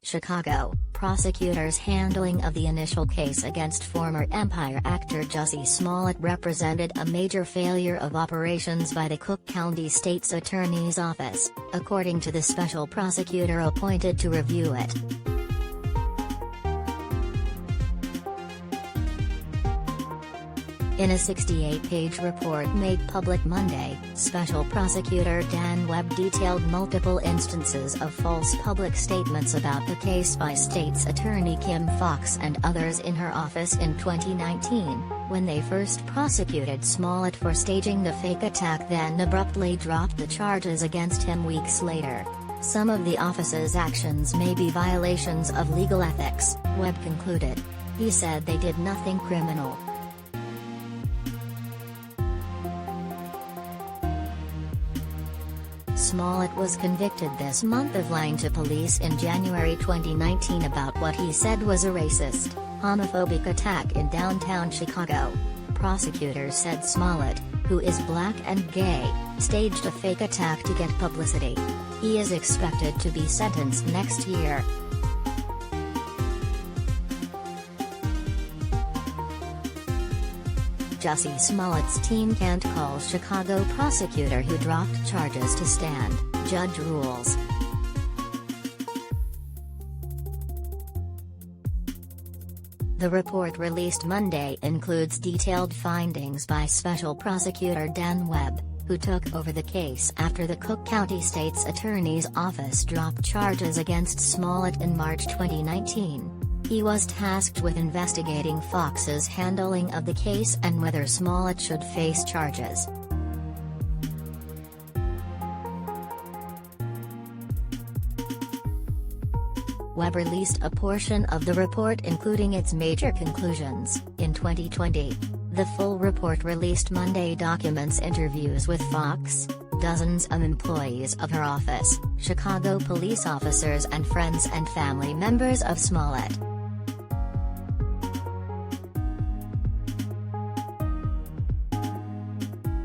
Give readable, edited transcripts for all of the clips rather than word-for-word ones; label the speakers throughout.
Speaker 1: Chicago, prosecutors' handling of the initial case against former Empire actor Jussie Smollett represented a major failure of operations by the Cook County State's Attorney's Office, according to the special prosecutor appointed to review it. In a 68-page report made public Monday, Special Prosecutor Dan Webb detailed multiple instances of false public statements about the case by State's Attorney Kim Foxx and others in her office in 2019, when they first prosecuted Smollett for staging the fake attack, then abruptly dropped the charges against him weeks later. Some of the office's actions may be violations of legal ethics, Webb concluded. He said they did nothing criminal. Smollett was convicted this month of lying to police in January 2019 about what he said was a racist, homophobic attack in downtown Chicago. Prosecutors said Smollett, who is black and gay, staged a fake attack to get publicity. He is expected to be sentenced next year. Jussie Smollett's team can't call Chicago prosecutor who dropped charges to stand, judge rules. The report released Monday includes detailed findings by Special Prosecutor Dan Webb, who took over the case after the Cook County State's Attorney's Office dropped charges against Smollett in March 2019. He was tasked with investigating Foxx's handling of the case and whether Smollett should face charges. Webb released a portion of the report including its major conclusions, in 2020. The full report released Monday documents interviews with Foxx, dozens of employees of her office, Chicago police officers and friends and family members of Smollett.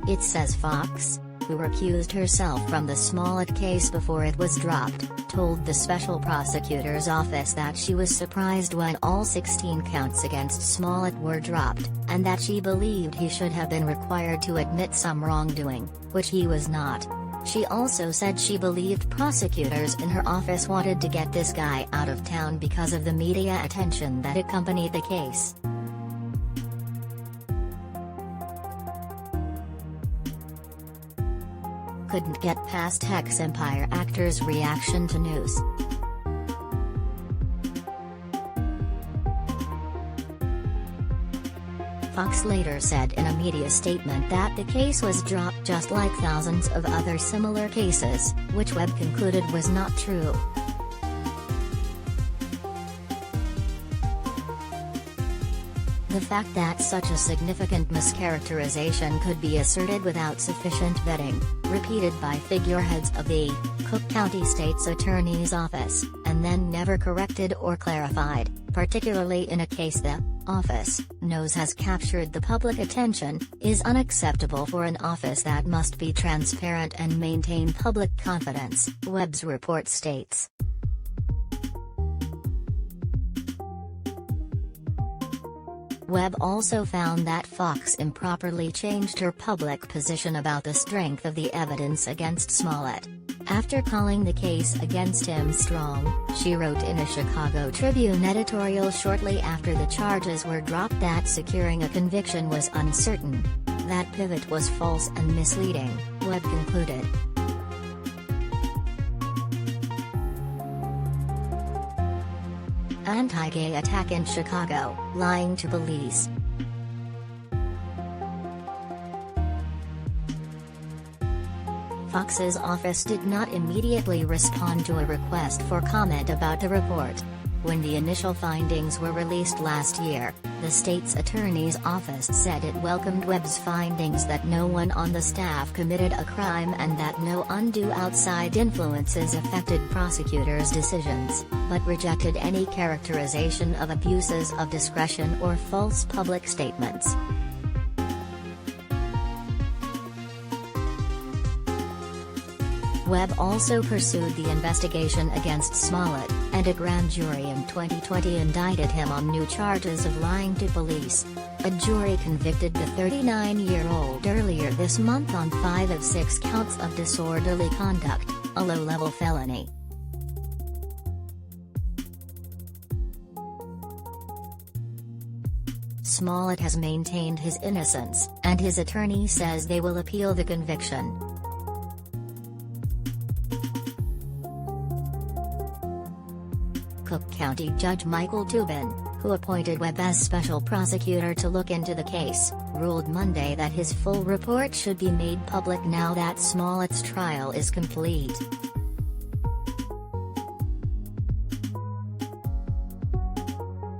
Speaker 1: It says Foxx, who recused herself from the Smollett case before it was dropped, told the special prosecutor's office that she was surprised when all 16 counts against Smollett were dropped, and that she believed he should have been required to admit some wrongdoing, which he was not. She also said she believed prosecutors in her office wanted to get this guy out of town because of the media attention that accompanied the case. Couldn't get past ex-Empire actor's reaction to news. Foxx later said in a media statement that the case was dropped just like thousands of other similar cases, which Webb concluded was not true. The fact that such a significant mischaracterization could be asserted without sufficient vetting, repeated by figureheads of the Cook County State's Attorney's Office, and then never corrected or clarified, particularly in a case the office knows has captured the public attention, is unacceptable for an office that must be transparent and maintain public confidence, Webb's report states. Webb also found that Foxx improperly changed her public position about the strength of the evidence against Smollett. After calling the case against him strong, she wrote in a Chicago Tribune editorial shortly after the charges were dropped that securing a conviction was uncertain. That pivot was false and misleading, Webb concluded. Anti-gay attack in Chicago, lying to police. Foxx's office did not immediately respond to a request for comment about the report. When the initial findings were released last year, the state's attorney's office said it welcomed Webb's findings that no one on the staff committed a crime and that no undue outside influences affected prosecutors' decisions, but rejected any characterization of abuses of discretion or false public statements. Webb also pursued the investigation against Smollett, and a grand jury in 2020 indicted him on new charges of lying to police. A jury convicted the 39-year-old earlier this month on 5 of 6 counts of disorderly conduct, a low-level felony. Smollett has maintained his innocence, and his attorney says they will appeal the conviction. Cook County Judge Michael Tubin, who appointed Webb as special prosecutor to look into the case, ruled Monday that his full report should be made public now that Smollett's trial is complete.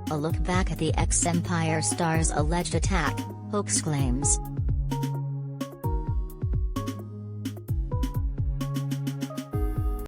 Speaker 1: A look back at the ex-Empire star's alleged attack, hoax claims,